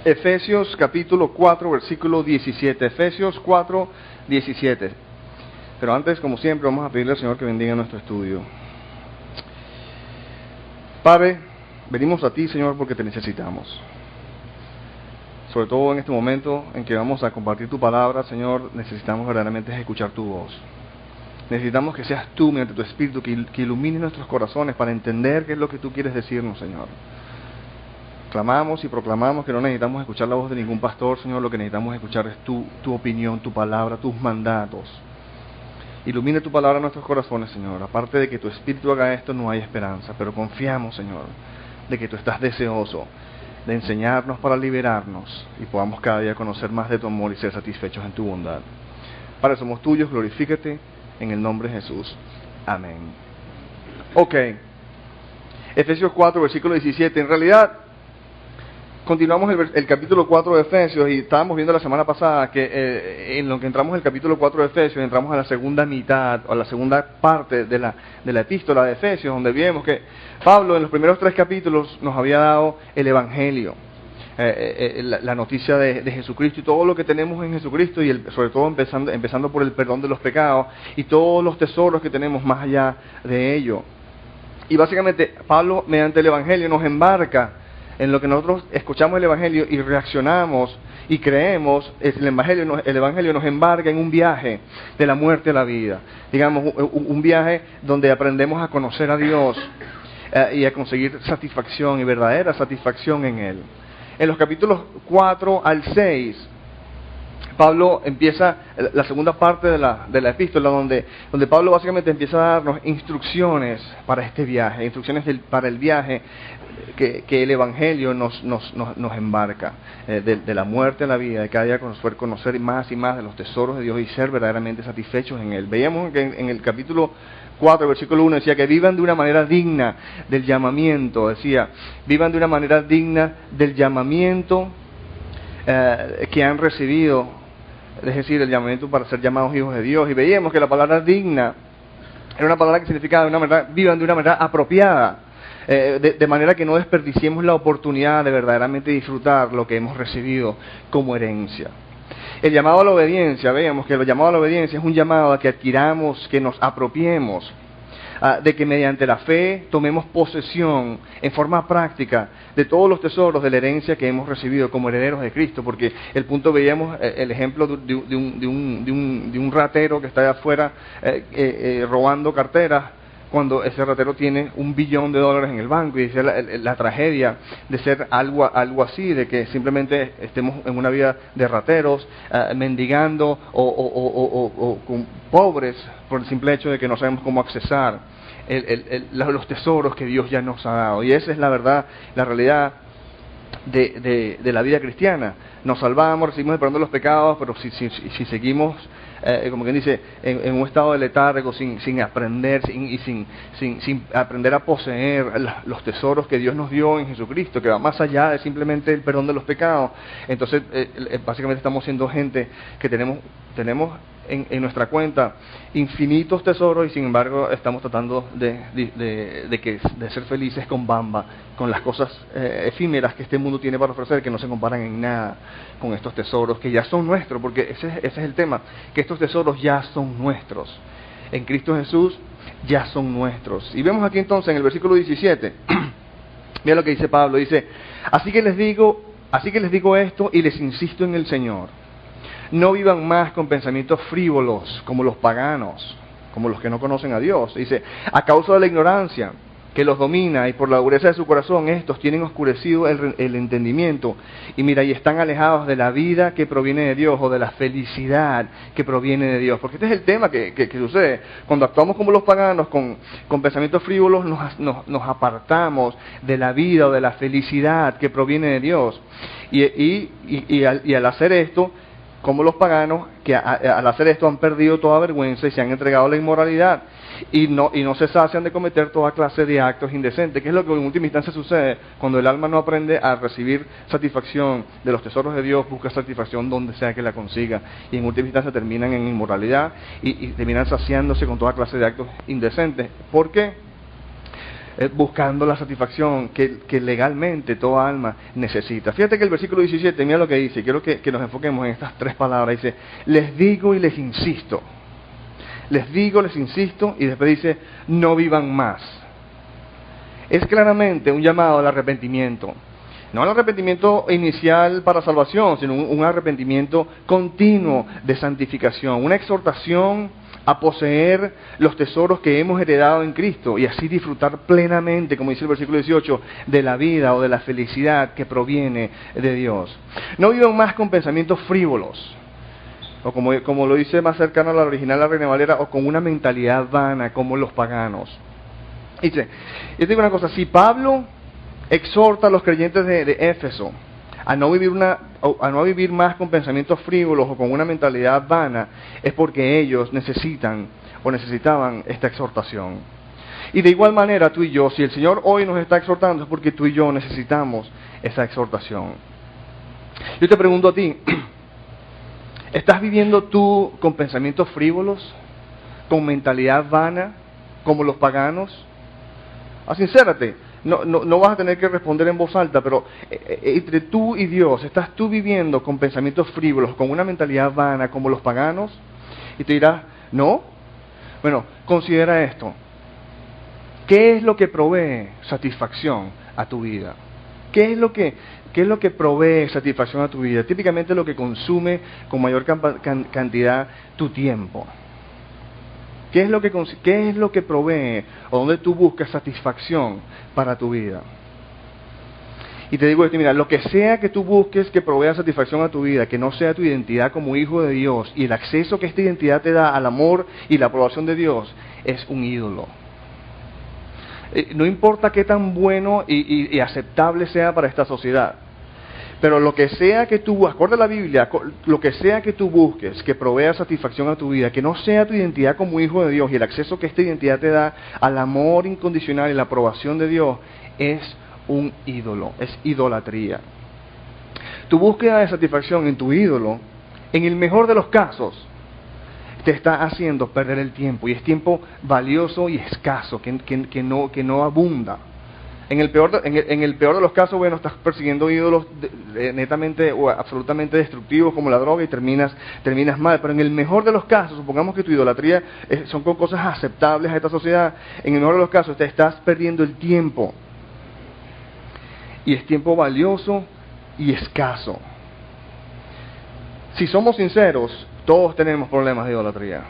Efesios capítulo 4, versículo 17. Efesios 4, 17. Pero antes, como siempre, vamos a pedirle al Señor que bendiga nuestro estudio. Padre, venimos a ti, Señor, porque te necesitamos. Sobre todo en este momento en que vamos a compartir tu palabra, Señor, necesitamos verdaderamente escuchar tu voz. Necesitamos que seas tú, mediante tu Espíritu, que ilumine nuestros corazones para entender qué es lo que tú quieres decirnos, Señor. Clamamos y proclamamos que no necesitamos escuchar la voz de ningún pastor, Señor. Lo que necesitamos escuchar es tu opinión, tu palabra, tus mandatos. Ilumine tu palabra en nuestros corazones, Señor. Aparte de que tu Espíritu haga esto, no hay esperanza. Pero confiamos, Señor, de que tú estás deseoso de enseñarnos para liberarnos y podamos cada día conocer más de tu amor y ser satisfechos en tu bondad. Padre, somos tuyos, glorifícate en el nombre de Jesús. Amén. Ok. Efesios 4, versículo 17. En realidad, continuamos el capítulo 4 de Efesios y estábamos viendo la semana pasada que en lo que entramos en el capítulo 4 de Efesios, entramos a la segunda mitad o a la segunda parte de la epístola de Efesios, donde vimos que Pablo en los primeros 3 capítulos nos había dado el Evangelio, la noticia de Jesucristo y todo lo que tenemos en Jesucristo y sobre todo empezando por el perdón de los pecados y todos los tesoros que tenemos más allá de ello. Y básicamente Pablo mediante el Evangelio nos embarca en lo que nosotros escuchamos el Evangelio y reaccionamos y creemos. El Evangelio nos embarca en un viaje de la muerte a la vida. Digamos, un viaje donde aprendemos a conocer a Dios y a conseguir satisfacción y verdadera satisfacción en Él. En los capítulos 4 al 6, Pablo empieza la segunda parte de la epístola, donde Pablo básicamente empieza a darnos instrucciones para este viaje, instrucciones para el viaje que el Evangelio nos embarca, de la muerte a la vida, de cada día conocer más y más de los tesoros de Dios y ser verdaderamente satisfechos en Él. Veíamos que en el capítulo 4, versículo 1 decía que vivan de una manera digna del llamamiento, vivan de una manera digna del llamamiento que han recibido, es decir, el llamamiento para ser llamados hijos de Dios. Y veíamos que la palabra digna era una palabra que significaba vivan de una manera apropiada, de manera que no desperdiciemos la oportunidad de verdaderamente disfrutar lo que hemos recibido como herencia. El llamado a la obediencia, veíamos que el llamado a la obediencia es un llamado a que adquiramos, que nos apropiemos, de que mediante la fe tomemos posesión en forma práctica de todos los tesoros de la herencia que hemos recibido como herederos de Cristo, porque el punto veíamos el ejemplo de un ratero que está allá afuera robando carteras, cuando ese ratero tiene $1 billón en el banco, y dice la tragedia de ser algo así, de que simplemente estemos en una vida de rateros, mendigando o pobres por el simple hecho de que no sabemos cómo accesar los tesoros que Dios ya nos ha dado. Y esa es la verdad, la realidad de la vida cristiana. Nos salvamos, recibimos el perdón de los pecados, pero si seguimos, como quien dice, en un estado de letargo, sin aprender, sin aprender a poseer los tesoros que Dios nos dio en Jesucristo, que va más allá de simplemente el perdón de los pecados, entonces básicamente estamos siendo gente que tenemos en nuestra cuenta infinitos tesoros y sin embargo estamos tratando de ser felices con bamba, con las cosas efímeras que este mundo tiene para ofrecer, que no se comparan en nada con estos tesoros que ya son nuestros, porque ese es el tema, que estos tesoros ya son nuestros. En Cristo Jesús ya son nuestros. Y vemos aquí entonces en el versículo 17, mira lo que dice Pablo, dice, así que les digo esto y les insisto en el Señor. No vivan más con pensamientos frívolos como los paganos, como los que no conocen a Dios. Dice, a causa de la ignorancia que los domina y por la dureza de su corazón, estos tienen oscurecido el entendimiento y están alejados de la vida que proviene de Dios o de la felicidad que proviene de Dios. Porque este es el tema que sucede. Cuando actuamos como los paganos, con pensamientos frívolos, nos apartamos de la vida o de la felicidad que proviene de Dios. Y al hacer esto, como los paganos, que al hacer esto han perdido toda vergüenza y se han entregado a la inmoralidad y no se sacian de cometer toda clase de actos indecentes, que es lo que en última instancia sucede cuando el alma no aprende a recibir satisfacción de los tesoros de Dios, busca satisfacción donde sea que la consiga, y en última instancia terminan en inmoralidad y terminan saciándose con toda clase de actos indecentes. ¿Por qué? buscando la satisfacción que legalmente toda alma necesita. Fíjate que el versículo 17, mira lo que dice, quiero que nos enfoquemos en estas tres palabras. Dice, les digo y les insisto. Les digo, les insisto, y después dice, no vivan más. Es claramente un llamado al arrepentimiento. No al arrepentimiento inicial para salvación, sino un arrepentimiento continuo de santificación. Una exhortación a poseer los tesoros que hemos heredado en Cristo y así disfrutar plenamente, como dice el versículo 18, de la vida o de la felicidad que proviene de Dios. No vivan más con pensamientos frívolos, o como lo dice más cercano a la original, la Reina Valera, o con una mentalidad vana como los paganos. Dice, yo te digo una cosa, si Pablo exhorta a los creyentes de Éfeso a no vivir más con pensamientos frívolos o con una mentalidad vana, es porque ellos necesitaban esta exhortación. Y de igual manera tú y yo, si el Señor hoy nos está exhortando, es porque tú y yo necesitamos esa exhortación. Yo te pregunto a ti, ¿estás viviendo tú con pensamientos frívolos, con mentalidad vana, como los paganos? Sincérate, no vas a tener que responder en voz alta, pero entre tú y Dios, ¿estás tú viviendo con pensamientos frívolos, con una mentalidad vana, como los paganos? Y te dirás, ¿no? Bueno, considera esto. ¿Qué es lo que provee satisfacción a tu vida? ¿Qué es lo que provee satisfacción a tu vida? Típicamente lo que consume con mayor cantidad tu tiempo. ¿Qué es lo que provee o dónde tú buscas satisfacción para tu vida? Y te digo esto, mira, lo que sea que tú busques que provea satisfacción a tu vida, que no sea tu identidad como hijo de Dios y el acceso que esta identidad te da al amor y la aprobación de Dios, es un ídolo. No importa qué tan bueno y aceptable sea para esta sociedad. Pero lo que sea que tú, acorde a la Biblia, lo que sea que tú busques, que provea satisfacción a tu vida, que no sea tu identidad como hijo de Dios y el acceso que esta identidad te da al amor incondicional y la aprobación de Dios, es un ídolo, es idolatría. Tu búsqueda de satisfacción en tu ídolo, en el mejor de los casos, te está haciendo perder el tiempo, y es tiempo valioso y escaso, que no abunda. En el peor de los casos, bueno, estás persiguiendo ídolos netamente o absolutamente destructivos como la droga y terminas mal. Pero en el mejor de los casos, supongamos que tu idolatría son con cosas aceptables a esta sociedad, en el mejor de los casos te estás perdiendo el tiempo. Y es tiempo valioso y escaso. Si somos sinceros, todos tenemos problemas de idolatría.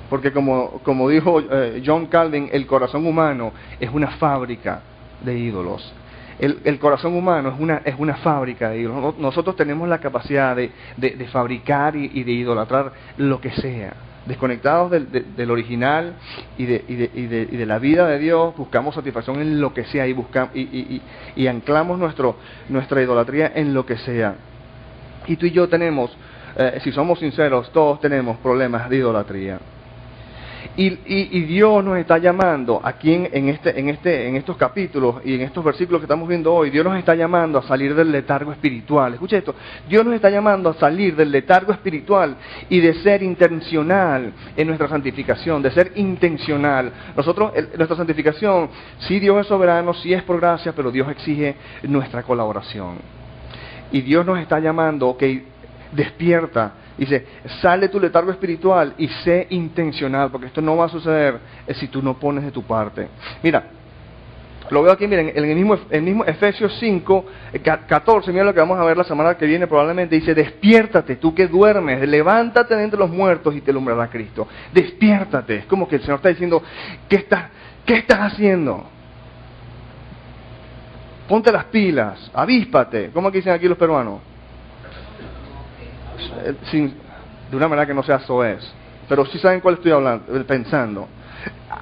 Porque como dijo John Calvin, el corazón humano es una fábrica de ídolos. El corazón humano es una fábrica de ídolos. Nosotros tenemos la capacidad de fabricar y de idolatrar lo que sea. Desconectados del original y de la vida de Dios, buscamos satisfacción en lo que sea y anclamos nuestra idolatría en lo que sea. Y tú y yo tenemos, si somos sinceros, todos tenemos problemas de idolatría. Y Dios nos está llamando aquí en estos capítulos y en estos versículos que estamos viendo hoy. Dios nos está llamando a salir del letargo espiritual. Escucha esto, Dios nos está llamando a salir del letargo espiritual y de ser intencional en nuestra santificación, de ser intencional. Nuestra santificación, sí, Dios es soberano, sí es por gracia, pero Dios exige nuestra colaboración. Y Dios nos está llamando, ok, despierta. Dice, sale tu letargo espiritual y sé intencional, porque esto no va a suceder si tú no pones de tu parte. Mira, lo veo aquí, miren, en el mismo Efesios 5, 14, mira lo que vamos a ver la semana que viene probablemente, dice, despiértate, tú que duermes, levántate de entre los muertos y te alumbrará Cristo. Despiértate, es como que el Señor está diciendo, ¿qué estás haciendo? Ponte las pilas, avíspate, ¿cómo dicen aquí los peruanos? De una manera que no sea soez, pero sí saben cuál estoy pensando.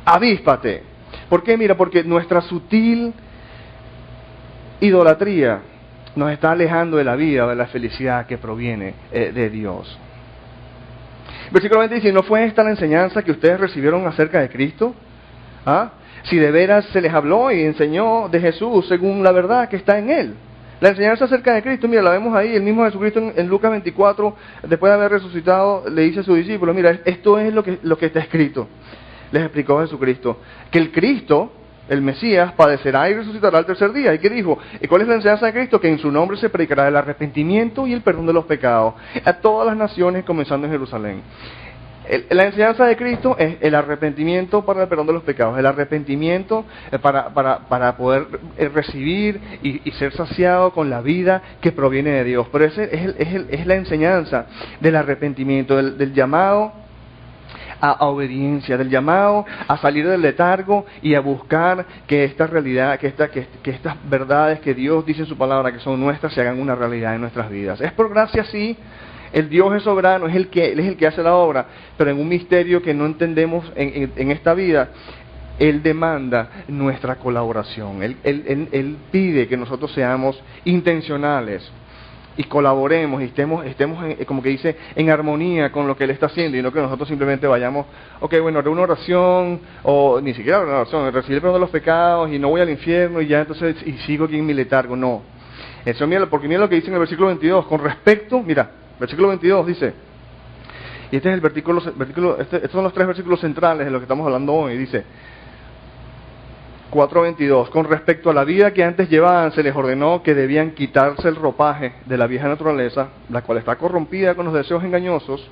Avíspate. ¿Por qué? Mira, porque nuestra sutil idolatría nos está alejando de la vida, de la felicidad que proviene de Dios. Versículo 20 dice, ¿no fue esta la enseñanza que ustedes recibieron acerca de Cristo? Si de veras se les habló y enseñó de Jesús según la verdad que está en Él. La enseñanza acerca de Cristo, mira, la vemos ahí, el mismo Jesucristo en Lucas 24, después de haber resucitado, le dice a sus discípulos, mira, esto es lo que está escrito. Les explicó Jesucristo, que el Cristo el Mesías, padecerá y resucitará al tercer día. ¿Y qué dijo? ¿Y cuál es la enseñanza de Cristo? Que en su nombre se predicará el arrepentimiento y el perdón de los pecados a todas las naciones, comenzando en Jerusalén. La enseñanza de Cristo es el arrepentimiento para el perdón de los pecados, el arrepentimiento para poder recibir y ser saciado con la vida que proviene de Dios. Pero esa es la enseñanza del arrepentimiento, del llamado a obediencia, del llamado a salir del letargo y a buscar que esta realidad, que estas verdades que Dios dice en su palabra, que son nuestras, se hagan una realidad en nuestras vidas. Es por gracia, sí. El Dios es soberano, Él es el que hace la obra, pero en un misterio que no entendemos en esta vida, Él demanda nuestra colaboración. Él pide que nosotros seamos intencionales y colaboremos y estemos como que dice, en armonía con lo que Él está haciendo, y no que nosotros simplemente vayamos, bueno, haré una oración, o ni siquiera una oración, recibir el perdón de los pecados y no voy al infierno y ya entonces y sigo aquí en mi letargo. No. Eso, porque mira lo que dice en el versículo 22, con respecto, mira, versículo 22 dice, y este es el versículo, estos son los tres versículos centrales de lo que estamos hablando hoy, dice 4:22, con respecto a la vida que antes llevaban, se les ordenó que debían quitarse el ropaje de la vieja naturaleza, la cual está corrompida con los deseos engañosos,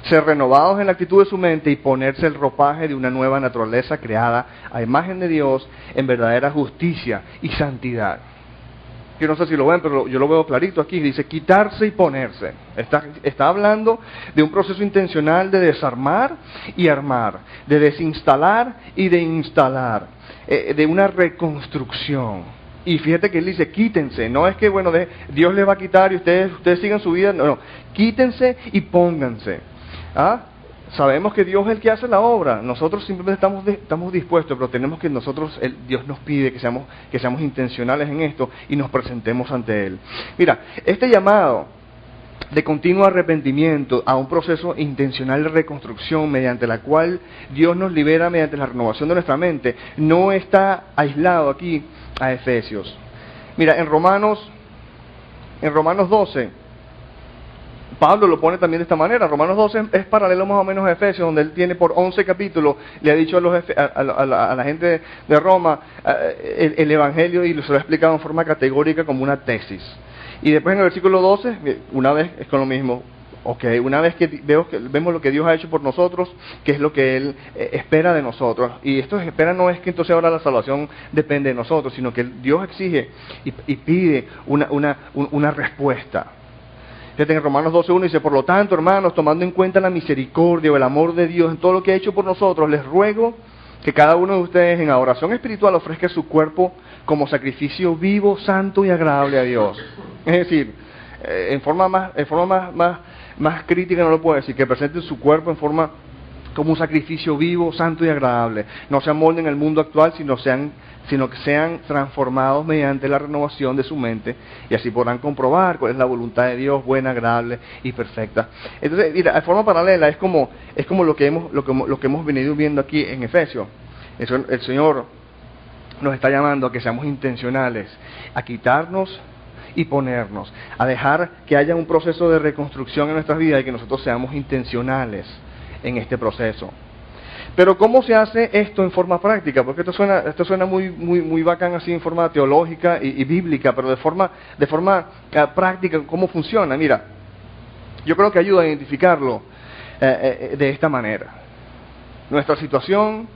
ser renovados en la actitud de su mente y ponerse el ropaje de una nueva naturaleza creada a imagen de Dios en verdadera justicia y santidad. Yo no sé si lo ven, pero yo lo veo clarito aquí. Dice quitarse y ponerse. Está hablando de un proceso intencional de desarmar y armar, de desinstalar y de instalar, de una reconstrucción. Y fíjate que él dice quítense. No es que, Dios les va a quitar y ustedes sigan su vida. No, quítense y pónganse. Sabemos que Dios es el que hace la obra, nosotros simplemente estamos dispuestos, pero tenemos que Dios nos pide que seamos intencionales en esto y nos presentemos ante Él. Mira, este llamado de continuo arrepentimiento a un proceso intencional de reconstrucción mediante la cual Dios nos libera mediante la renovación de nuestra mente, no está aislado aquí a Efesios. Mira, en Romanos 12, Pablo lo pone también de esta manera. Romanos 12 es paralelo más o menos a Efesios, donde él tiene por 11 capítulos, le ha dicho a la gente de Roma el Evangelio y se lo ha explicado en forma categórica como una tesis. Y después en el versículo 12, una vez es con lo mismo. Una vez que vemos lo que Dios ha hecho por nosotros, que es lo que Él espera de nosotros. Y esto espera no es que entonces ahora la salvación depende de nosotros, sino que Dios exige y pide una respuesta. Fíjate, en Romanos 12:1 dice, por lo tanto, hermanos, tomando en cuenta la misericordia o el amor de Dios en todo lo que ha hecho por nosotros, les ruego que cada uno de ustedes en adoración espiritual ofrezca su cuerpo como sacrificio vivo, santo y agradable a Dios. Es decir, en forma más crítica no lo puedo decir, que presenten su cuerpo como un sacrificio vivo, santo y agradable. No se amolden al mundo actual, sino que sean transformados mediante la renovación de su mente, y así podrán comprobar cuál es la voluntad de Dios, buena, agradable y perfecta. Entonces, mira, de forma paralela es como lo que hemos venido viendo aquí en Efesios. El Señor nos está llamando a que seamos intencionales, a quitarnos y ponernos, a dejar que haya un proceso de reconstrucción en nuestras vidas y que nosotros seamos intencionales en este proceso. Pero ¿cómo se hace esto en forma práctica? Porque esto suena muy bacán así en forma teológica y bíblica, pero de forma práctica, ¿cómo funciona? Mira, yo creo que ayuda a identificarlo de esta manera. Nuestra situación,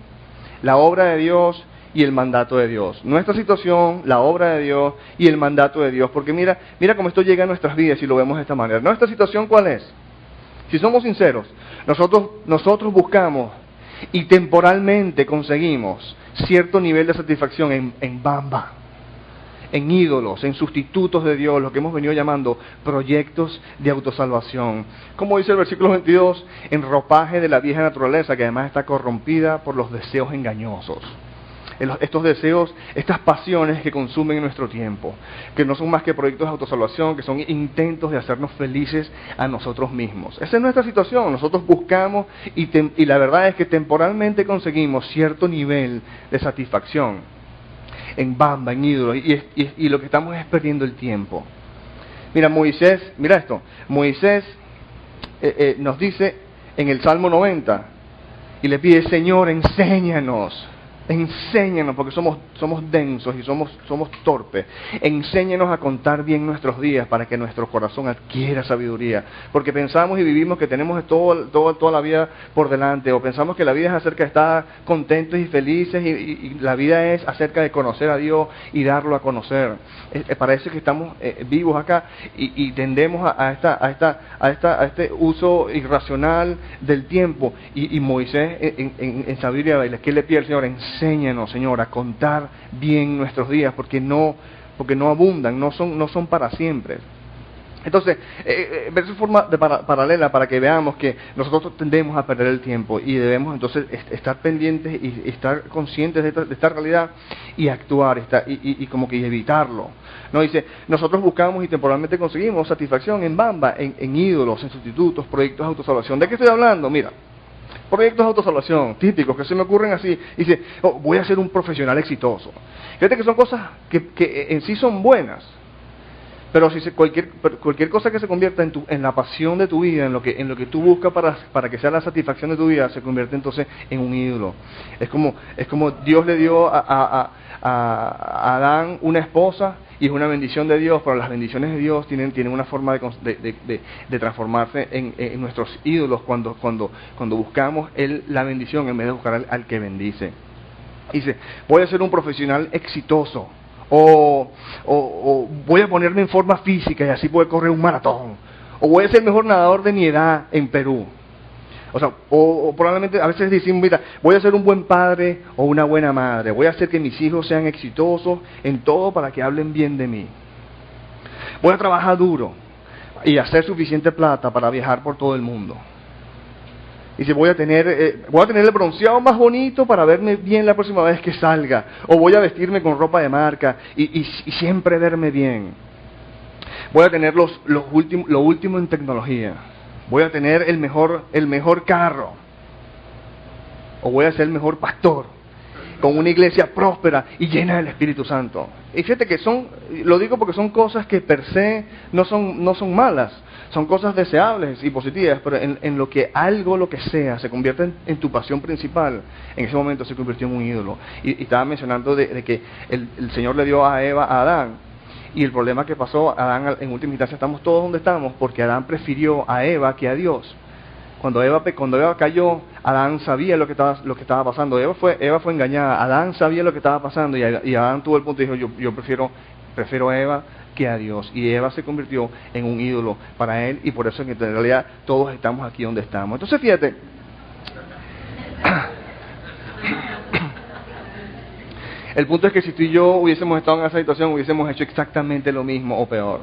la obra de Dios y el mandato de Dios. Nuestra situación, la obra de Dios y el mandato de Dios. Porque mira cómo esto llega a nuestras vidas si lo vemos de esta manera. ¿Nuestra situación cuál es? Si somos sinceros, nosotros buscamos y temporalmente conseguimos cierto nivel de satisfacción en Bamba, en ídolos, en sustitutos de Dios, lo que hemos venido llamando proyectos de autosalvación. Como dice el versículo 22, en ropaje de la vieja naturaleza, que además está corrompida por los deseos engañosos. Estos deseos, estas pasiones que consumen nuestro tiempo, que no son más que proyectos de autosalvación, que son intentos de hacernos felices a nosotros mismos. Esa es nuestra situación. Nosotros buscamos y la verdad es que temporalmente conseguimos cierto nivel de satisfacción en Bamba, en ídolos, y lo que estamos es perdiendo el tiempo. Mira esto, Moisés nos dice en el Salmo 90, y le pide, Señor, enséñanos Enséñanos, porque somos densos y somos torpes. Enséñanos a contar bien nuestros días para que nuestro corazón adquiera sabiduría. Porque pensamos y vivimos que tenemos toda la vida por delante, o pensamos que la vida es acerca de estar contentos y felices, y la vida es acerca de conocer a Dios y darlo a conocer. Parece que estamos vivos acá y tendemos a este uso irracional del tiempo. Y Moisés en sabiduría, ¿qué le pide al Señor? Enséñanos, Señor, a contar bien nuestros días, porque no abundan, no son para siempre. Entonces, verso forma paralela para que veamos que nosotros tendemos a perder el tiempo y debemos entonces estar pendientes y estar conscientes de esta realidad y actuar y como que evitarlo. No dice, nosotros buscamos y temporalmente conseguimos satisfacción en bamba, en ídolos, en sustitutos, proyectos de autosalvación. ¿De qué estoy hablando? Mira, proyectos de autosalvación típicos que se me ocurren así. Dice, voy a ser un profesional exitoso. Fíjate que son cosas que en sí son buenas, pero si cualquier cosa que se convierta en la pasión de tu vida, en lo que tú buscas para que sea la satisfacción de tu vida, se convierte entonces en un ídolo. Es como Dios le dio a Adán una esposa, y es una bendición de Dios, pero las bendiciones de Dios tienen una forma de transformarse en nuestros ídolos cuando buscamos la bendición en vez de buscar al que bendice. Dice, voy a ser un profesional exitoso, o voy a ponerme en forma física y así poder correr un maratón, o voy a ser el mejor nadador de mi edad en Perú. O sea, o probablemente a veces decimos, mira, voy a ser un buen padre o una buena madre, voy a hacer que mis hijos sean exitosos en todo para que hablen bien de mí. Voy a trabajar duro y hacer suficiente plata para viajar por todo el mundo. Y si voy a tener el bronceado más bonito para verme bien la próxima vez que salga, o voy a vestirme con ropa de marca y siempre verme bien. Voy a tener lo último en tecnología. Voy a tener el mejor carro, o voy a ser el mejor pastor, con una iglesia próspera y llena del Espíritu Santo. Y fíjate que lo digo porque son cosas que per se no son malas, son cosas deseables y positivas, pero en lo que sea se convierte en tu pasión principal, en ese momento se convirtió en un ídolo. Y estaba mencionando de que el Señor le dio a Eva a Adán. Y el problema que pasó, Adán en última instancia estamos todos donde estamos, porque Adán prefirió a Eva que a Dios. Cuando Eva cayó, Adán sabía lo que estaba pasando. Eva fue engañada. Adán sabía lo que estaba pasando y Adán tuvo el punto y dijo, yo prefiero a Eva que a Dios. Y Eva se convirtió en un ídolo para él, y por eso en realidad todos estamos aquí donde estamos. Entonces fíjate, el punto es que si tú y yo hubiésemos estado en esa situación, hubiésemos hecho exactamente lo mismo o peor.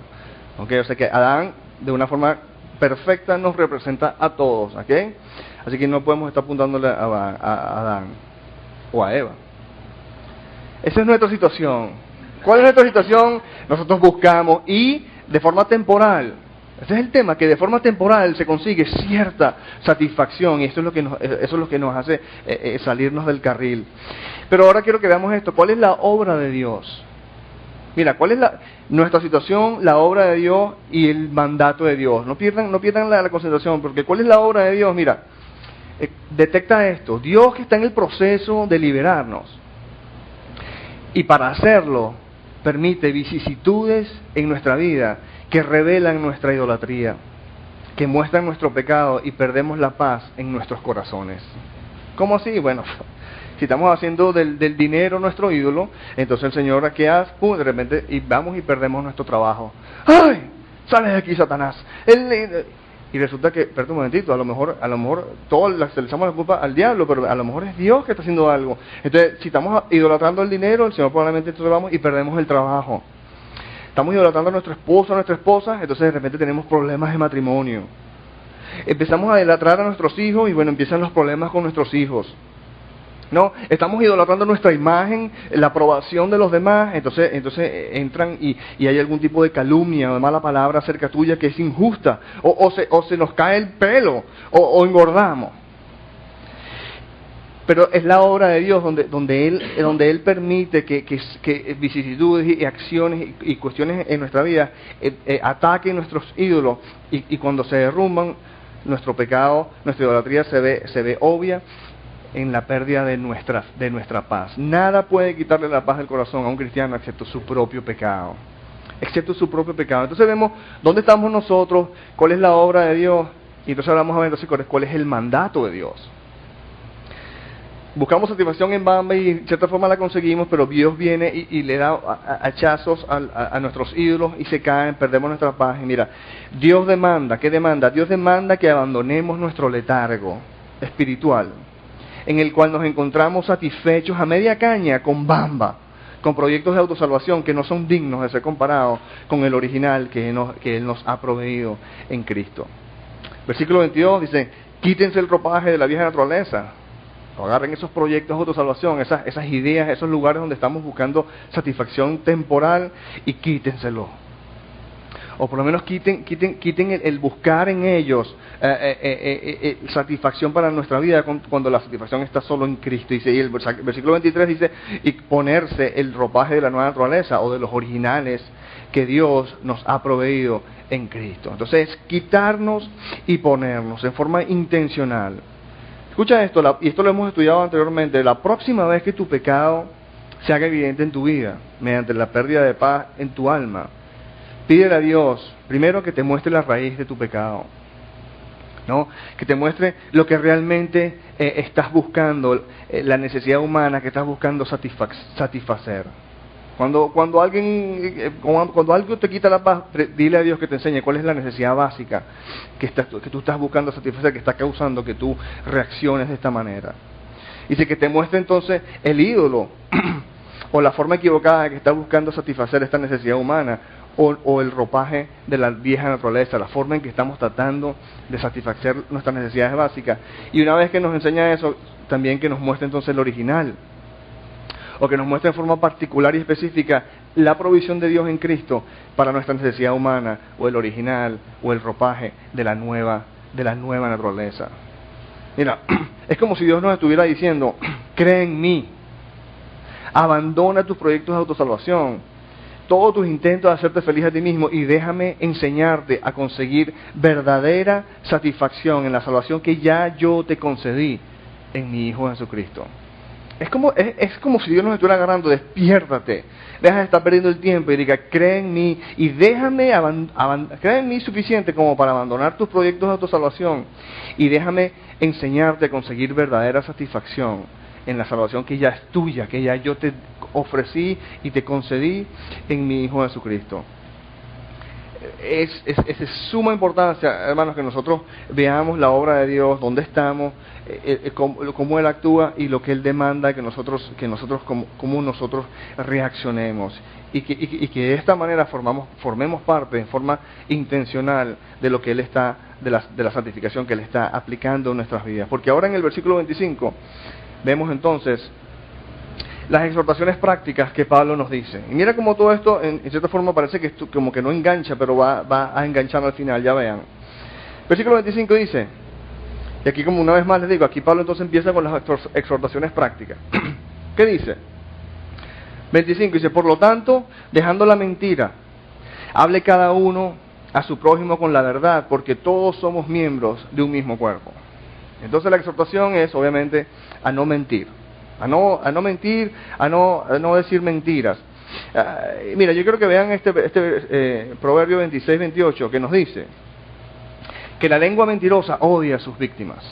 ¿Okay? O sea que Adán, de una forma perfecta, nos representa a todos. ¿Okay? Así que no podemos estar apuntándole a Adán o a Eva. Esa es nuestra situación. ¿Cuál es nuestra situación? Nosotros buscamos, y de forma temporal. Ese es el tema, que de forma temporal se consigue cierta satisfacción, y eso es lo que nos hace salirnos del carril. Pero ahora quiero que veamos esto. ¿Cuál es la obra de Dios? Mira, ¿cuál es nuestra situación, la obra de Dios y el mandato de Dios? No pierdan la concentración, porque ¿cuál es la obra de Dios? Mira, detecta esto. Dios que está en el proceso de liberarnos, y para hacerlo permite vicisitudes en nuestra vida que revelan nuestra idolatría, que muestran nuestro pecado y perdemos la paz en nuestros corazones. ¿Cómo así? Bueno, si estamos haciendo del dinero nuestro ídolo, entonces el Señor, ¿qué hace? De repente, y vamos y perdemos nuestro trabajo. ¡Ay! ¡Sale de aquí, Satanás! Y resulta que, perdón un momentito, a lo mejor todos le echamos la culpa al diablo, pero a lo mejor es Dios que está haciendo algo. Entonces, si estamos idolatrando el dinero, el Señor probablemente entonces vamos y perdemos el trabajo. Estamos idolatrando a nuestro esposo, a nuestra esposa, entonces de repente tenemos problemas de matrimonio. Empezamos a idolatrar a nuestros hijos y bueno, empiezan los problemas con nuestros hijos. No, estamos idolatrando nuestra imagen, la aprobación de los demás, entonces entran y hay algún tipo de calumnia o de mala palabra acerca tuya que es injusta, o se nos cae el pelo, o engordamos. Pero es la obra de Dios donde Él permite que vicisitudes y acciones y cuestiones en nuestra vida ataquen nuestros ídolos, y cuando se derrumban, nuestro pecado, nuestra idolatría se ve obvia, en la pérdida de nuestra paz. Nada puede quitarle la paz del corazón a un cristiano excepto su propio pecado. Excepto su propio pecado. Entonces vemos dónde estamos nosotros, cuál es la obra de Dios, y entonces vamos a ver entonces cuál es el mandato de Dios. Buscamos satisfacción en Bamba y en cierta forma la conseguimos, pero Dios viene y le da hachazos a nuestros ídolos y se caen, perdemos nuestra paz. Y mira, Dios demanda, ¿qué demanda? Dios demanda que abandonemos nuestro letargo espiritual, en el cual nos encontramos satisfechos a media caña con Bamba, con proyectos de autosalvación que no son dignos de ser comparados con el original que Él nos ha proveído en Cristo. Versículo 22 dice, quítense el ropaje de la vieja naturaleza. Agarren esos proyectos de autosalvación, esas ideas, esos lugares donde estamos buscando satisfacción temporal y quítenselo. O por lo menos quiten el buscar en ellos satisfacción para nuestra vida cuando la satisfacción está solo en Cristo. Y el versículo 23 dice, y ponerse el ropaje de la nueva naturaleza o de los originales que Dios nos ha proveído en Cristo. Entonces, quitarnos y ponernos en forma intencional. Escucha esto, y esto lo hemos estudiado anteriormente. La próxima vez que tu pecado se haga evidente en tu vida, mediante la pérdida de paz en tu alma, pídele a Dios, primero, que te muestre la raíz de tu pecado, ¿no? Que te muestre lo que realmente estás buscando, la necesidad humana que estás buscando satisfacer. Cuando algo te quita la paz, dile a Dios que te enseñe cuál es la necesidad básica que tú estás buscando satisfacer, que está causando que tú reacciones de esta manera. Dice que te muestre entonces el ídolo o la forma equivocada que está buscando satisfacer esta necesidad humana, o el ropaje de la vieja naturaleza, la forma en que estamos tratando de satisfacer nuestras necesidades básicas. Y una vez que nos enseña eso, también que nos muestre entonces el original, o que nos muestre en forma particular y específica la provisión de Dios en Cristo para nuestra necesidad humana, o el original, o el ropaje de la nueva naturaleza. Mira, es como si Dios nos estuviera diciendo, cree en mí, abandona tus proyectos de autosalvación, todos tus intentos de hacerte feliz a ti mismo, y déjame enseñarte a conseguir verdadera satisfacción en la salvación que ya yo te concedí en mi Hijo Jesucristo. Es como si Dios nos estuviera agarrando, despiértate, deja de estar perdiendo el tiempo y diga, cree en mí y déjame, cree en mí suficiente como para abandonar tus proyectos de autosalvación y déjame enseñarte a conseguir verdadera satisfacción en la salvación que ya es tuya, que ya yo te ofrecí y te concedí en mi Hijo Jesucristo. Es de suma importancia, hermanos, que nosotros veamos la obra de Dios, dónde estamos, cómo Él actúa y lo que Él demanda que nosotros cómo nosotros reaccionemos y que de esta manera formemos parte en forma intencional de lo que Él está, de la santificación que Él está aplicando en nuestras vidas. Porque ahora en el versículo 25 vemos entonces las exhortaciones prácticas que Pablo nos dice. Y mira cómo todo esto, en cierta forma, parece que como que no engancha, pero va a enganchar al final, ya vean. Versículo 25 dice, y aquí como una vez más les digo, aquí Pablo entonces empieza con las exhortaciones prácticas. ¿Qué dice? 25 dice, por lo tanto, dejando la mentira, hable cada uno a su prójimo con la verdad, porque todos somos miembros de un mismo cuerpo. Entonces la exhortación es, obviamente, a no mentir. A no mentir, a no decir mentiras. Mira, yo quiero que vean este Proverbio 26-28 que nos dice que la lengua mentirosa odia a sus víctimas.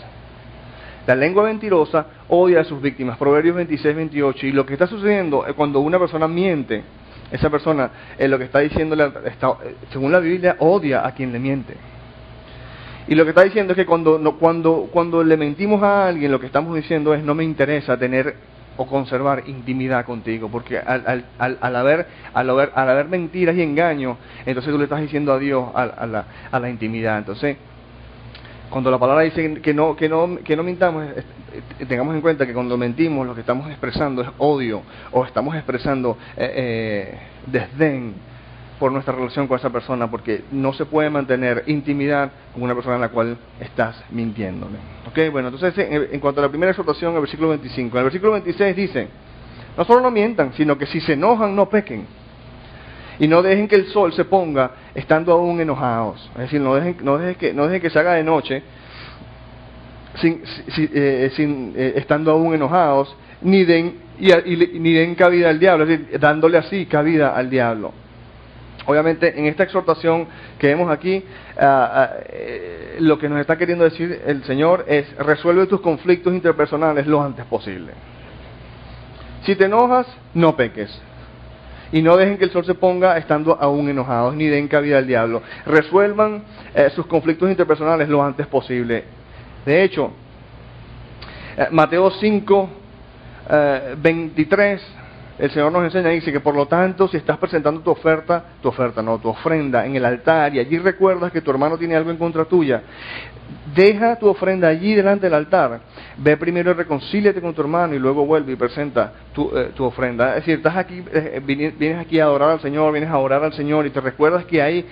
La lengua mentirosa odia a sus víctimas. Proverbios 26-28. Y lo que está sucediendo es cuando una persona miente, esa persona, lo que está diciendo, según la Biblia, odia a quien le miente. Y lo que está diciendo es que cuando le mentimos a alguien, lo que estamos diciendo es, no me interesa tener o conservar intimidad contigo, porque al haber mentiras y engaños, entonces tú le estás diciendo adiós a la intimidad. Entonces, cuando la palabra dice que no mintamos, tengamos en cuenta que cuando mentimos lo que estamos expresando es odio, o estamos expresando desdén por nuestra relación con esa persona, porque no se puede mantener intimidad con una persona en la cual estás mintiéndole. ¿Ok? Bueno, entonces en cuanto a la primera exhortación, el versículo 25, en el versículo 26 dice, no solo no mientan, sino que si se enojan, no pequen. Y no dejen que el sol se ponga estando aún enojados. Es decir, no dejen que se haga de noche estando aún enojados, ni den cabida al diablo, es decir, dándole así cabida al diablo. Obviamente, en esta exhortación que vemos aquí, lo que nos está queriendo decir el Señor es: resuelve tus conflictos interpersonales lo antes posible. Si te enojas, no peques. Y no dejen que el sol se ponga estando aún enojados, ni den cabida al diablo. Resuelvan sus conflictos interpersonales lo antes posible. De hecho, Mateo 5, 23, el Señor nos enseña, dice que por lo tanto, si estás presentando tu ofrenda en el altar, y allí recuerdas que tu hermano tiene algo en contra tuya, deja tu ofrenda allí delante del altar, ve primero y reconcíliate con tu hermano, y luego vuelve y presenta tu ofrenda. Es decir, estás aquí, vienes aquí a adorar al Señor, vienes a orar al Señor, y te recuerdas que hay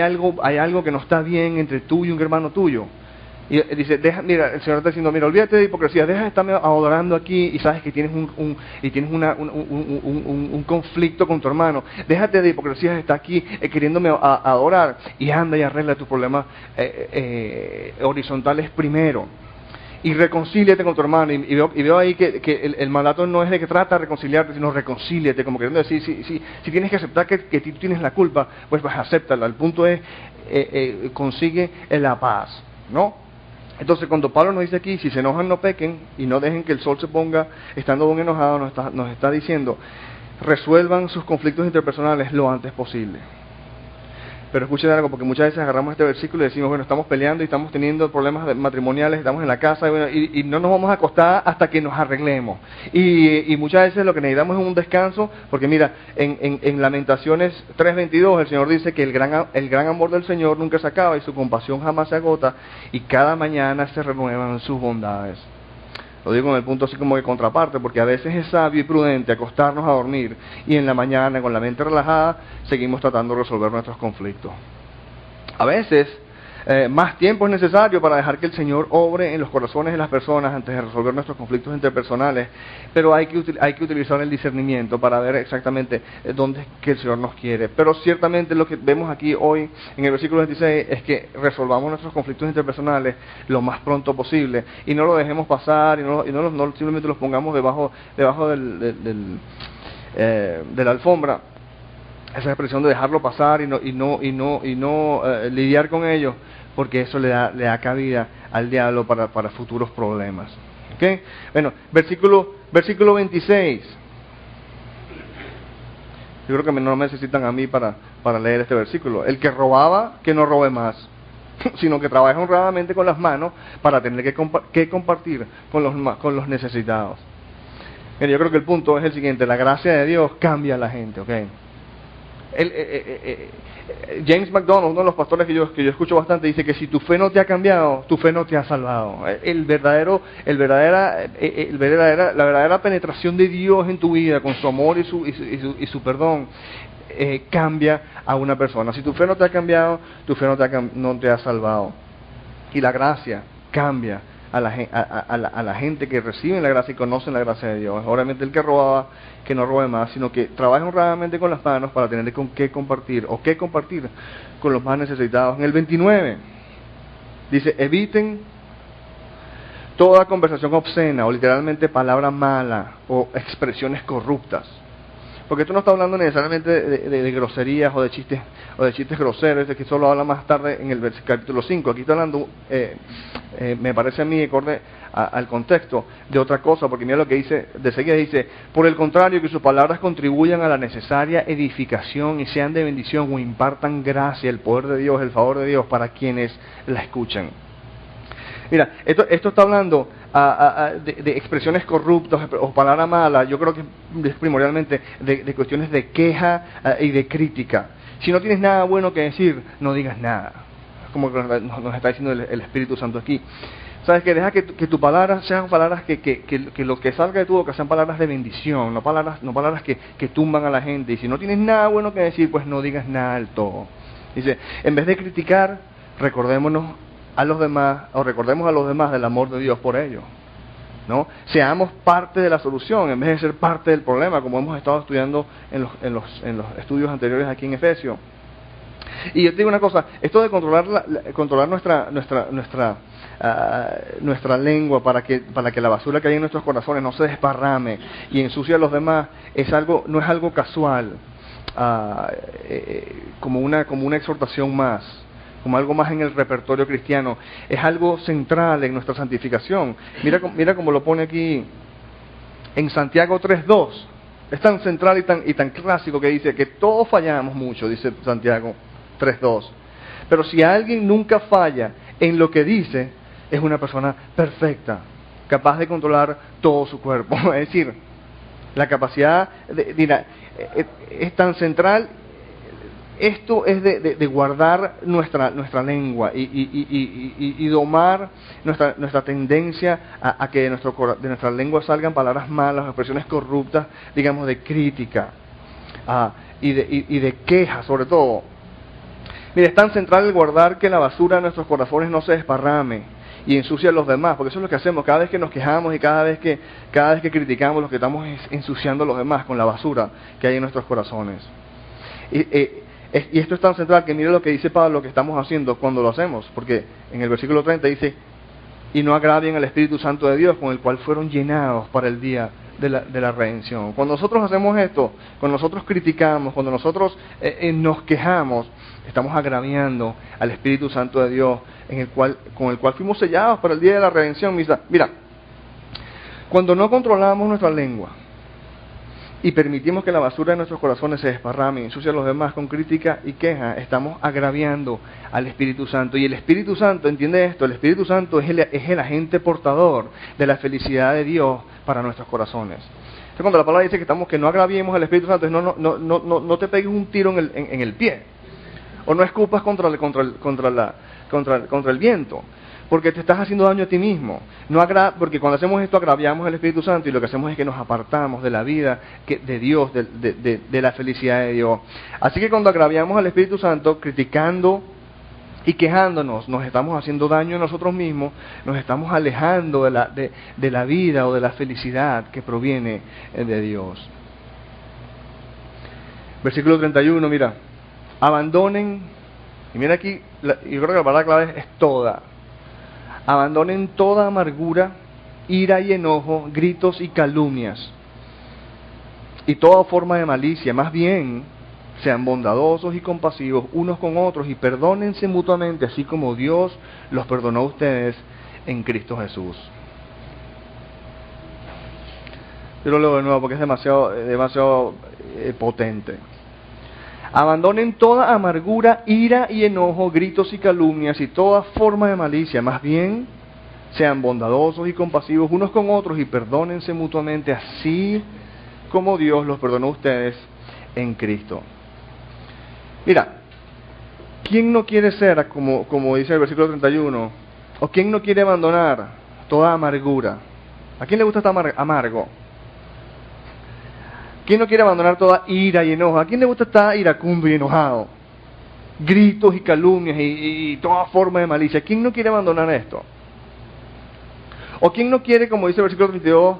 algo que no está bien entre tú y un hermano tuyo. Y dice, mira, el Señor está diciendo, mira, olvídate de hipocresía, deja de estarme adorando aquí y sabes que tienes un conflicto con tu hermano. Déjate de hipocresía, está aquí queriéndome adorar, y anda y arregla tus problemas horizontales primero. Y reconcíliate con tu hermano. Y veo ahí que el mandato no es de que trata de reconciliarte, sino reconcíliate, como queriendo decir, si tienes que aceptar que tú tienes la culpa, pues acéptala. El punto es, consigue la paz, ¿no? Entonces, cuando Pablo nos dice aquí, si se enojan no pequen, y no dejen que el sol se ponga estando aún enojados, nos está diciendo, resuelvan sus conflictos interpersonales lo antes posible. Pero escuchen algo, porque muchas veces agarramos este versículo y decimos, bueno, estamos peleando y estamos teniendo problemas matrimoniales, estamos en la casa, y no nos vamos a acostar hasta que nos arreglemos. Y muchas veces lo que necesitamos es un descanso, porque mira, en Lamentaciones 3:22 el Señor dice que el gran amor del Señor nunca se acaba y su compasión jamás se agota, y cada mañana se renuevan sus bondades. Lo digo en el punto así como de contraparte, porque a veces es sabio y prudente acostarnos a dormir y en la mañana, con la mente relajada, seguimos tratando de resolver nuestros conflictos. A veces, más tiempo es necesario para dejar que el Señor obre en los corazones de las personas antes de resolver nuestros conflictos interpersonales, pero hay que utilizar el discernimiento para ver exactamente dónde es que el Señor nos quiere. Pero ciertamente lo que vemos aquí hoy en el versículo 26 es que resolvamos nuestros conflictos interpersonales lo más pronto posible y no lo dejemos pasar y no simplemente los pongamos debajo de la alfombra. Esa expresión de dejarlo pasar y no lidiar con ellos, porque eso le da cabida al diablo para futuros problemas. ¿Okay? Bueno, versículo 26. Yo creo que no me necesitan a mí para leer este versículo. El que robaba, que no robe más, sino que trabaje honradamente con las manos para tener que compartir con los necesitados. Mira, yo creo que el punto es el siguiente: la gracia de Dios cambia a la gente, ¿ok? James MacDonald, uno de los pastores que yo escucho bastante, dice que si tu fe no te ha cambiado, tu fe no te ha salvado. La verdadera penetración de Dios en tu vida, con su amor y su perdón, cambia a una persona. Si tu fe no te ha cambiado, tu fe no te ha salvado. Y la gracia cambia a la gente que recibe la gracia y conoce la gracia de Dios. Obviamente el que robaba, que no robe más, sino que trabaje honradamente con las manos para tener con qué compartir con los más necesitados. En el 29 dice, eviten toda conversación obscena o literalmente palabra mala o expresiones corruptas. Porque esto no está hablando necesariamente de groserías o de chistes groseros, de que solo habla más tarde en el capítulo 5. Aquí está hablando, me parece a mí, acorde al contexto, de otra cosa, porque mira lo que dice, de seguida dice, por el contrario, que sus palabras contribuyan a la necesaria edificación y sean de bendición o impartan gracia, el poder de Dios, el favor de Dios para quienes la escuchan. Mira, esto está hablando de expresiones corruptas o palabras malas. Yo creo que es primordialmente de cuestiones de queja y de crítica. Si no tienes nada bueno que decir, no digas nada. Como nos está diciendo el Espíritu Santo aquí. Sabes que deja que tus palabras sean palabras que lo que salga de tu boca sean palabras de bendición, no palabras que tumban a la gente. Y si no tienes nada bueno que decir, pues no digas nada del todo. Dice, en vez de criticar, recordemos a los demás del amor de Dios por ellos, ¿no? Seamos parte de la solución en vez de ser parte del problema, como hemos estado estudiando en los estudios anteriores aquí en Efesios. Y yo te digo una cosa, esto de controlar nuestra nuestra lengua para que la basura que hay en nuestros corazones no se desparrame y ensucie a los demás, no es algo casual, como una exhortación más, como algo más en el repertorio cristiano. Es algo central en nuestra santificación. Mira cómo lo pone aquí en Santiago 3:2. Es tan central y tan clásico que dice que todos fallamos mucho, dice Santiago 3:2. Pero si alguien nunca falla en lo que dice, es una persona perfecta, capaz de controlar todo su cuerpo. Es decir, la capacidad es tan central. Esto es de guardar nuestra lengua y domar nuestra tendencia a que de nuestra lengua salgan palabras malas, expresiones corruptas, digamos, de crítica y de queja, sobre todo. Mire, es tan central el guardar que la basura de nuestros corazones no se desparrame y ensucia a los demás, porque eso es lo que hacemos. Cada vez que nos quejamos y cada vez que criticamos, lo que estamos es ensuciando a los demás con la basura que hay en nuestros corazones. Y esto es tan central que mire lo que dice Pablo que estamos haciendo cuando lo hacemos, porque en el versículo 30 dice: y no agravien al Espíritu Santo de Dios, con el cual fueron llenados para el día de la redención. Cuando nosotros hacemos esto, cuando nosotros criticamos, cuando nosotros nos quejamos, estamos agraviando al Espíritu Santo de Dios, con el cual fuimos sellados para el día de la redención. Mira, cuando no controlamos nuestra lengua y permitimos que la basura de nuestros corazones se desparrame y ensucie a los demás con crítica y queja, estamos agraviando al Espíritu Santo. Y el Espíritu Santo, entiende esto, el Espíritu Santo es el agente portador de la felicidad de Dios para nuestros corazones. Entonces, cuando la palabra dice que no agraviemos al Espíritu Santo, no te pegues un tiro en el pie, o no escupas contra el viento, porque te estás haciendo daño a ti mismo. Porque cuando hacemos esto agraviamos al Espíritu Santo y lo que hacemos es que nos apartamos de la vida de Dios, de la felicidad de Dios. Así que cuando agraviamos al Espíritu Santo, criticando y quejándonos, nos estamos haciendo daño a nosotros mismos, nos estamos alejando de la vida o de la felicidad que proviene de Dios. Versículo 31, mira: abandonen, y mira aquí, yo creo que la palabra clave es toda. Abandonen toda amargura, ira y enojo, gritos y calumnias, y toda forma de malicia. Más bien, sean bondadosos y compasivos unos con otros, y perdónense mutuamente, así como Dios los perdonó a ustedes en Cristo Jesús. Yo lo leo de nuevo porque es demasiado potente. Abandonen toda amargura, ira y enojo, gritos y calumnias y toda forma de malicia. Más bien, sean bondadosos y compasivos unos con otros y perdónense mutuamente, así como Dios los perdonó a ustedes en Cristo. Mira, ¿quién no quiere ser, como dice el versículo 31, o quién no quiere abandonar toda amargura? ¿A quién le gusta estar amargo? ¿Quién no quiere abandonar toda ira y enojo? ¿A quién le gusta estar iracundo y enojado? Gritos y calumnias y toda forma de malicia. ¿Quién no quiere abandonar esto? ¿O quién no quiere, como dice el versículo 32,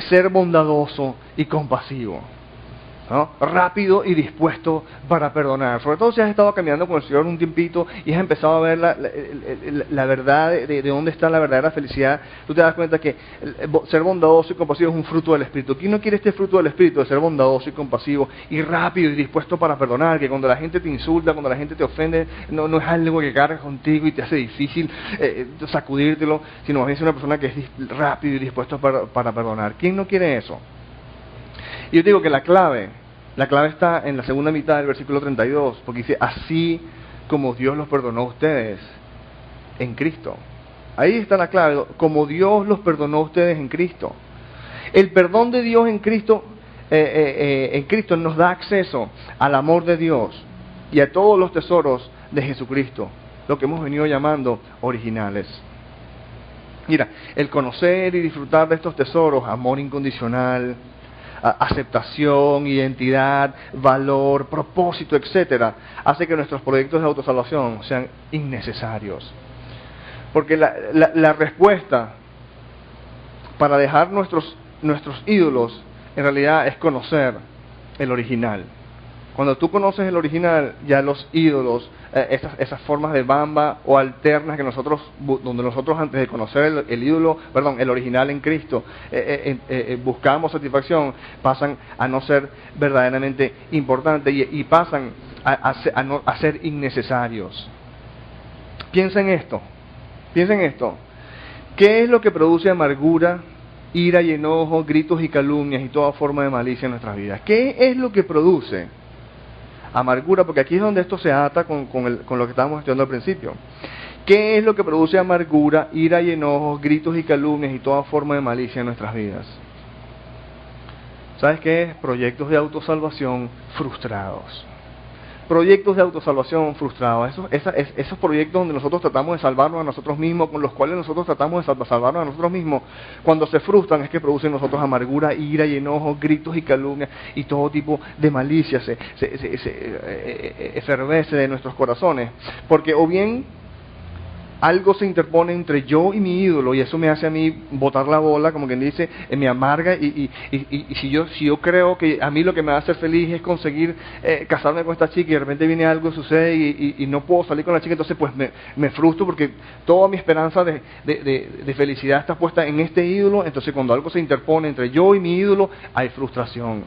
ser bondadoso y compasivo? ¿No? Rápido y dispuesto para perdonar. Sobre todo si has estado caminando con el Señor un tiempito y has empezado a ver la verdad de dónde está la verdadera felicidad. Tú te das cuenta que ser bondadoso y compasivo es un fruto del Espíritu. ¿Quién no quiere este fruto del Espíritu de ser bondadoso y compasivo y rápido y dispuesto para perdonar? Que cuando la gente te insulta, cuando la gente te ofende, no es algo que carga contigo y te hace difícil sacudírtelo, sino más bien es una persona que es rápido y dispuesto para perdonar. ¿Quién no quiere eso? Y yo digo que la clave está en la segunda mitad del versículo 32, porque dice: así como Dios los perdonó a ustedes en Cristo. Ahí está la clave, como Dios los perdonó a ustedes en Cristo. El perdón de Dios en Cristo nos da acceso al amor de Dios y a todos los tesoros de Jesucristo, lo que hemos venido llamando originales. Mira, el conocer y disfrutar de estos tesoros, amor incondicional, aceptación, identidad, valor, propósito, etcétera, hace que nuestros proyectos de autosalvación sean innecesarios. Porque la respuesta para dejar nuestros ídolos en realidad es conocer el original, Cuando tú conoces el original, ya los ídolos, esas formas de bamba o alternas que donde nosotros antes de conocer el ídolo, el original en Cristo, buscamos satisfacción, pasan a no ser verdaderamente importantes y pasan a ser innecesarios. Piensa en esto. ¿Qué es lo que produce amargura, ira y enojo, gritos y calumnias y toda forma de malicia en nuestras vidas? ¿Qué es lo que produce amargura? Porque aquí es donde esto se ata con lo que estábamos estudiando al principio. ¿Qué es lo que produce amargura, ira y enojo, gritos y calumnias y toda forma de malicia en nuestras vidas? ¿Sabes qué es? Proyectos de autosalvación frustrados. Proyectos de autosalvación frustrados. Esos proyectos donde nosotros tratamos de salvarnos a nosotros mismos, con los cuales nosotros tratamos de salvarnos a nosotros mismos, cuando se frustran es que producen en nosotros amargura, ira y enojo, gritos y calumnias y todo tipo de malicia se efervece de nuestros corazones. Porque o bien algo se interpone entre yo y mi ídolo y eso me hace a mí botar la bola, como quien dice, me amarga y si yo creo que a mí lo que me va a hacer feliz es conseguir casarme con esta chica y de repente viene algo, sucede y no puedo salir con la chica, entonces pues me frustro porque toda mi esperanza de felicidad está puesta en este ídolo. Entonces cuando algo se interpone entre yo y mi ídolo hay frustración.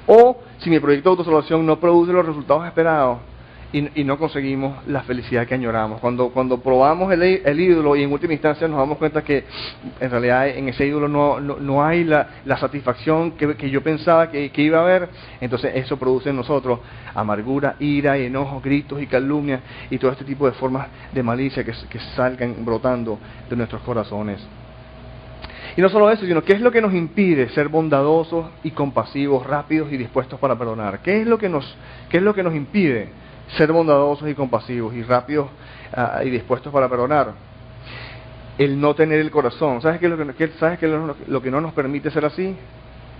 O si mi proyecto de autosalvación no produce los resultados esperados y no conseguimos la felicidad que añoramos. Cuando probamos el ídolo y en última instancia nos damos cuenta que en realidad en ese ídolo no hay la satisfacción que yo pensaba que iba a haber, entonces eso produce en nosotros amargura, ira y enojo, gritos y calumnias y todo este tipo de formas de malicia que salgan brotando de nuestros corazones. Y no solo eso, sino ¿qué es lo que nos impide ser bondadosos y compasivos, rápidos y dispuestos para perdonar? ¿Qué es lo que nos impide ser bondadosos y compasivos y rápidos y dispuestos para perdonar? El no tener el corazón. ¿Sabes qué es lo que no nos permite ser así?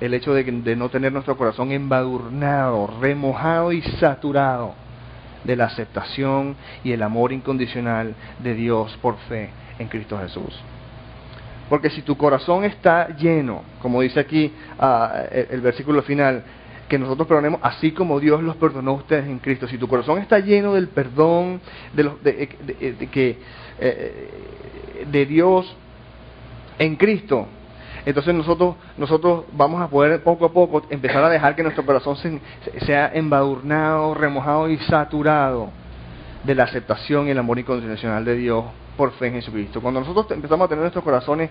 El hecho de no tener nuestro corazón embadurnado, remojado y saturado de la aceptación y el amor incondicional de Dios por fe en Cristo Jesús. Porque si tu corazón está lleno, como dice aquí el versículo final, que nosotros perdonemos así como Dios los perdonó a ustedes en Cristo. Si tu corazón está lleno del perdón de Dios en Cristo, entonces nosotros vamos a poder poco a poco empezar a dejar que nuestro corazón sea embadurnado, remojado y saturado de la aceptación y el amor incondicional de Dios por fe en Jesucristo. Cuando nosotros empezamos a tener nuestros corazones,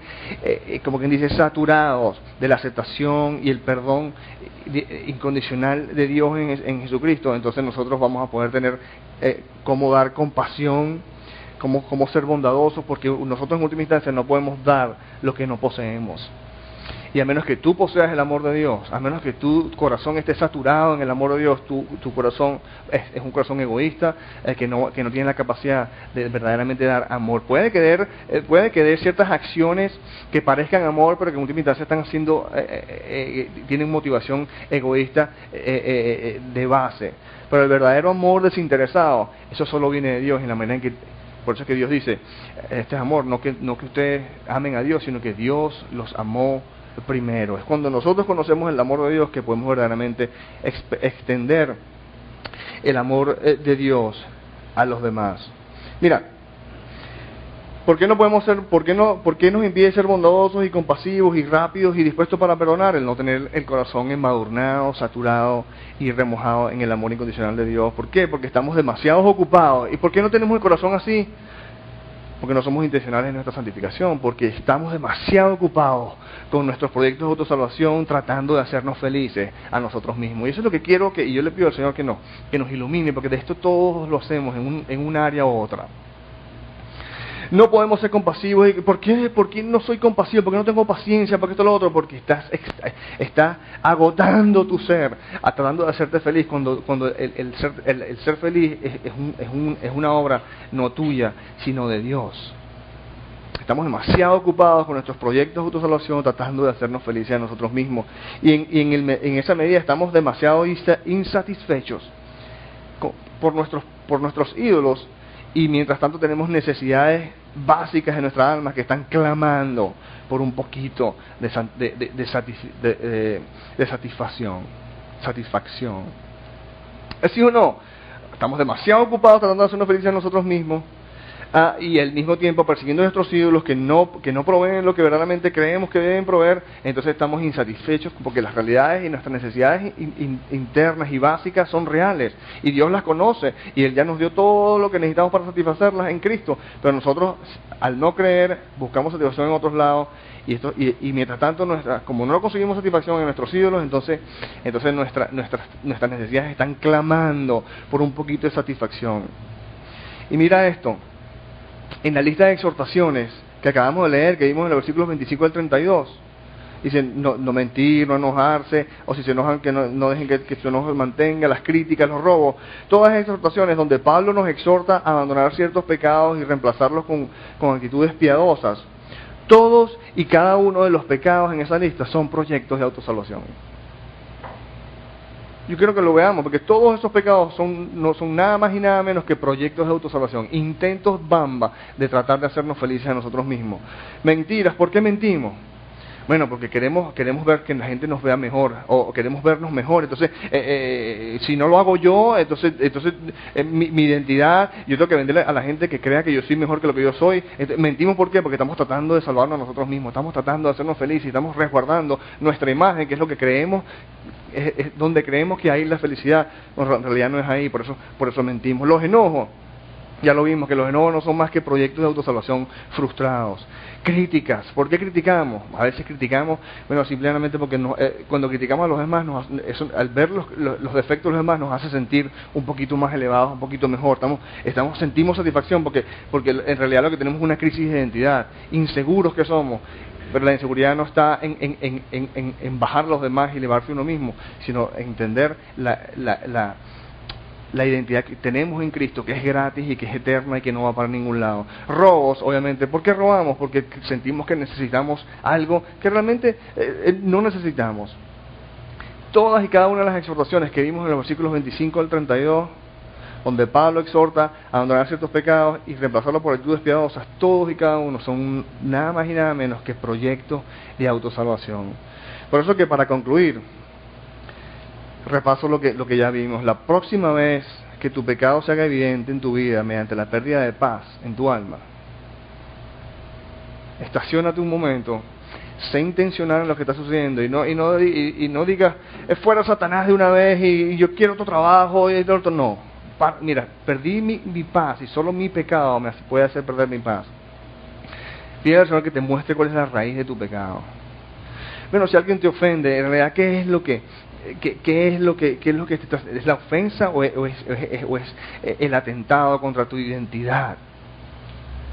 como quien dice, saturados de la aceptación y el perdón incondicional de Dios en Jesucristo, entonces nosotros vamos a poder tener cómo dar compasión, cómo ser bondadosos, porque nosotros en última instancia no podemos dar lo que no poseemos. Y a menos que tú poseas el amor de Dios, a menos que tu corazón esté saturado en el amor de Dios, tu corazón es un corazón egoísta, que no tiene la capacidad de verdaderamente dar amor. Puede que dé ciertas acciones que parezcan amor, pero que en última instancia están haciendo, tienen motivación egoísta de base. Pero el verdadero amor desinteresado, eso solo viene de Dios, en la manera en que, por eso es que Dios dice, este es amor, no que ustedes amen a Dios, sino que Dios los amó primero. Es cuando nosotros conocemos el amor de Dios que podemos verdaderamente extender el amor de Dios a los demás. Mira, ¿por qué nos impide ser bondadosos y compasivos y rápidos y dispuestos para perdonar? El no tener el corazón embadurnado, saturado y remojado en el amor incondicional de Dios. ¿Por qué? Porque estamos demasiado ocupados. ¿Y por qué no tenemos el corazón así? Porque no somos intencionales en nuestra santificación, porque estamos demasiado ocupados con nuestros proyectos de autosalvación tratando de hacernos felices a nosotros mismos. Y eso es lo que quiero, y yo le pido al Señor que nos ilumine, porque de esto todos lo hacemos en un área u otra. No podemos ser compasivos. ¿Por qué no soy compasivo? ¿Por qué no tengo paciencia? ¿Por qué esto lo otro? Porque estás agotando tu ser, tratando de hacerte feliz, cuando el ser feliz es una obra no tuya, sino de Dios. Estamos demasiado ocupados con nuestros proyectos de autosalvación, tratando de hacernos felices a nosotros mismos. Y en esa medida estamos demasiado insatisfechos por nuestros ídolos. Y mientras tanto tenemos necesidades básicas de nuestra alma que están clamando por un poquito de satisfacción. ¿Es sí o no? Estamos demasiado ocupados tratando de hacernos felices a nosotros mismos, y al mismo tiempo persiguiendo nuestros ídolos que no proveen lo que verdaderamente creemos que deben proveer. Entonces estamos insatisfechos porque las realidades y nuestras necesidades internas y básicas son reales, y Dios las conoce, y Él ya nos dio todo lo que necesitamos para satisfacerlas en Cristo, pero nosotros, al no creer, buscamos satisfacción en otros lados, y mientras tanto, como no conseguimos satisfacción en nuestros ídolos, entonces nuestras necesidades están clamando por un poquito de satisfacción. Y mira esto, en la lista de exhortaciones que acabamos de leer, que vimos en los versículos 25 al 32, dicen no mentir, no enojarse, o si se enojan que no dejen que su enojo se mantenga, las críticas, los robos. Todas esas exhortaciones donde Pablo nos exhorta a abandonar ciertos pecados y reemplazarlos con actitudes piadosas. Todos y cada uno de los pecados en esa lista son proyectos de autosalvación. Yo quiero que lo veamos, porque todos esos pecados no son nada más y nada menos que proyectos de autosalvación, intentos bamba de tratar de hacernos felices a nosotros mismos. Mentiras, ¿por qué mentimos? Bueno, porque queremos ver que la gente nos vea mejor, o queremos vernos mejor. Entonces, si no lo hago yo, entonces mi identidad, yo tengo que venderle a la gente que crea que yo soy mejor que lo que yo soy. Entonces, mentimos, ¿por qué? Porque estamos tratando de salvarnos a nosotros mismos, estamos tratando de hacernos felices, estamos resguardando nuestra imagen, que es lo que creemos, es donde creemos que hay la felicidad. Bueno, en realidad no es ahí, por eso mentimos. Los enojos, ya lo vimos, que los enojos no son más que proyectos de autosalvación frustrados. Críticas, ¿por qué criticamos? A veces criticamos, bueno, simplemente porque cuando criticamos a los demás, al ver los defectos de los demás, nos hace sentir un poquito más elevados, un poquito mejor. Sentimos satisfacción porque en realidad lo que tenemos es una crisis de identidad, inseguros que somos. Pero la inseguridad no está en bajar a los demás y elevarse uno mismo, sino en entender la identidad que tenemos en Cristo, que es gratis y que es eterna y que no va para ningún lado. Robos, obviamente. ¿Por qué robamos? Porque sentimos que necesitamos algo que realmente no necesitamos. Todas y cada una de las exhortaciones que vimos en los versículos 25 al 32, donde Pablo exhorta a abandonar ciertos pecados y reemplazarlos por actitudes piadosas, todos y cada uno son nada más y nada menos que proyectos de autosalvación. Por eso que, para concluir, repaso lo que ya vimos. La próxima vez que tu pecado se haga evidente en tu vida mediante la pérdida de paz en tu alma, estaciónate un momento, sé intencional en lo que está sucediendo, y no digas, es fuera Satanás de una vez y yo quiero otro trabajo y otro. No. Mira, perdí mi paz y solo mi pecado me puede hacer perder mi paz. Pide al Señor que te muestre cuál es la raíz de tu pecado. Bueno, si alguien te ofende, en realidad, ¿qué es lo que es la ofensa o es el atentado contra tu identidad?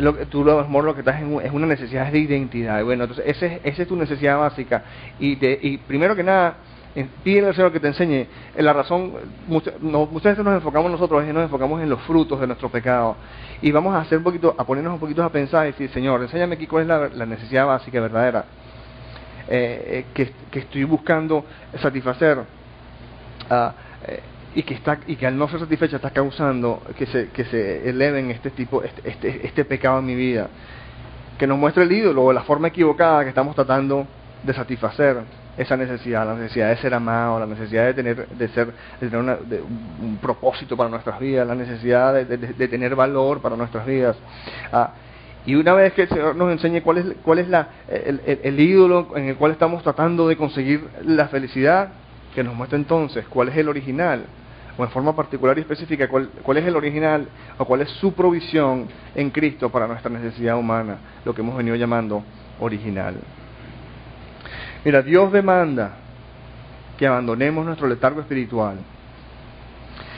Lo que estás es una necesidad de identidad. Bueno, entonces esa es tu necesidad básica, y primero que nada, pídele al Señor que te enseñe la razón. Muchas veces nos enfocamos en los frutos de nuestro pecado, y vamos a ponernos un poquito a pensar y decir: Señor, enséñame aquí cuál es la necesidad básica verdadera que estoy buscando satisfacer, y que al no ser satisfecha está causando que se eleven este pecado en mi vida, que nos muestre el ídolo o la forma equivocada que estamos tratando de satisfacer esa necesidad, la necesidad de ser amado, la necesidad de tener un propósito para nuestras vidas, la necesidad de tener valor para nuestras vidas. Y una vez que el Señor nos enseñe cuál es el ídolo en el cual estamos tratando de conseguir la felicidad, que nos muestre entonces cuál es el original, o en forma particular y específica, cuál es el original, o cuál es su provisión en Cristo para nuestra necesidad humana, lo que hemos venido llamando original. Mira, Dios demanda que abandonemos nuestro letargo espiritual,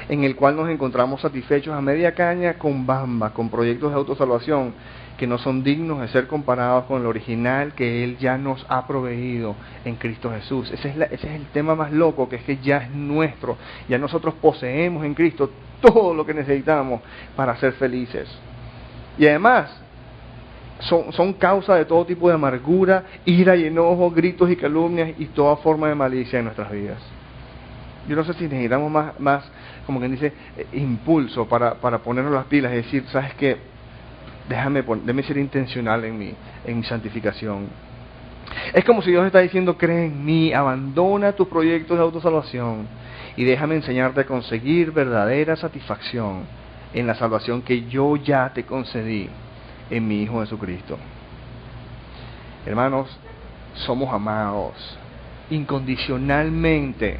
en el cual nos encontramos satisfechos a media caña con bamba, con proyectos de autosalvación que no son dignos de ser comparados con el original que Él ya nos ha proveído en Cristo Jesús. Ese es el tema más loco, que es que ya es nuestro, ya nosotros poseemos en Cristo todo lo que necesitamos para ser felices. Y además, son causa de todo tipo de amargura, ira y enojo, gritos y calumnias y toda forma de malicia en nuestras vidas. Yo no sé si necesitamos más como quien dice, impulso para ponernos las pilas y decir: ¿sabes qué? Déjame ser intencional en mi santificación. Es como si Dios está diciendo: cree en mí, abandona tus proyectos de autosalvación y déjame enseñarte a conseguir verdadera satisfacción en la salvación que yo ya te concedí en mi Hijo Jesucristo. Hermanos, somos amados incondicionalmente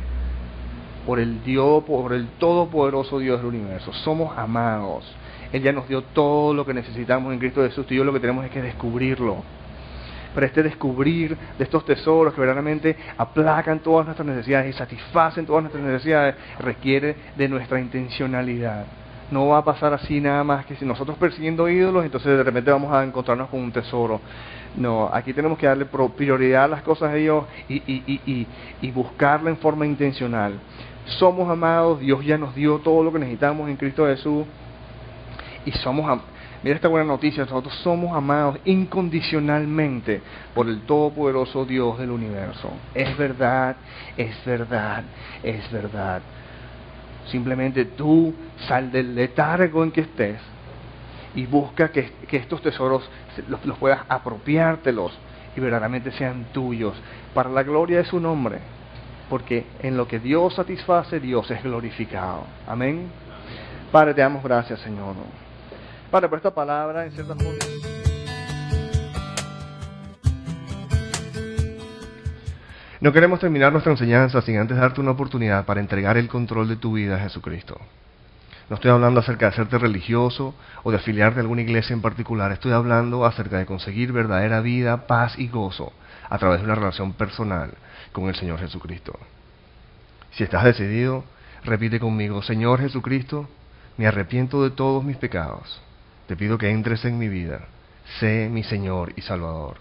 por el Dios, por el todopoderoso Dios del universo. Somos amados. Él ya nos dio todo lo que necesitamos en Cristo Jesús, y yo lo que tenemos es que descubrirlo. Pero este descubrir de estos tesoros que verdaderamente aplacan todas nuestras necesidades y satisfacen todas nuestras necesidades requiere de nuestra intencionalidad. No va a pasar así nada más que si nosotros persiguiendo ídolos, entonces de repente vamos a encontrarnos con un tesoro. No, aquí tenemos que darle prioridad a las cosas de Dios y buscarla en forma intencional. Somos amados, Dios ya nos dio todo lo que necesitamos en Cristo Jesús y mira esta buena noticia, nosotros somos amados incondicionalmente por el todopoderoso Dios del universo. Es verdad, es verdad, es verdad. Simplemente tú sal del letargo en que estés y busca que estos tesoros los puedas apropiártelos y verdaderamente sean tuyos para la gloria de su nombre, porque en lo que Dios satisface, Dios es glorificado. Amén. Padre, te damos gracias, Señor. Padre, por esta palabra, en cierta forma, no queremos terminar nuestra enseñanza sin antes darte una oportunidad para entregar el control de tu vida a Jesucristo. No estoy hablando acerca de hacerte religioso o de afiliarte a alguna iglesia en particular. Estoy hablando acerca de conseguir verdadera vida, paz y gozo a través de una relación personal con el Señor Jesucristo. Si estás decidido, repite conmigo: Señor Jesucristo, me arrepiento de todos mis pecados. Te pido que entres en mi vida. Sé mi Señor y Salvador.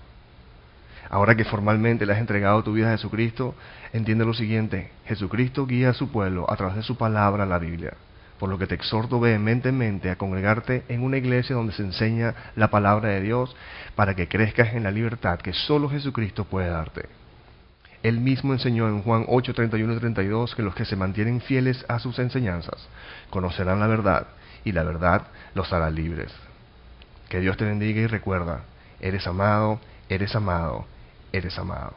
Ahora que formalmente le has entregado tu vida a Jesucristo, entiende lo siguiente: Jesucristo guía a su pueblo a través de su palabra, la Biblia. Por lo que te exhorto vehementemente a congregarte en una iglesia donde se enseña la palabra de Dios para que crezcas en la libertad que solo Jesucristo puede darte. Él mismo enseñó en Juan 8, 31 y 32 que los que se mantienen fieles a sus enseñanzas conocerán la verdad y la verdad los hará libres. Que Dios te bendiga y recuerda, eres amado, eres amado, eres amado.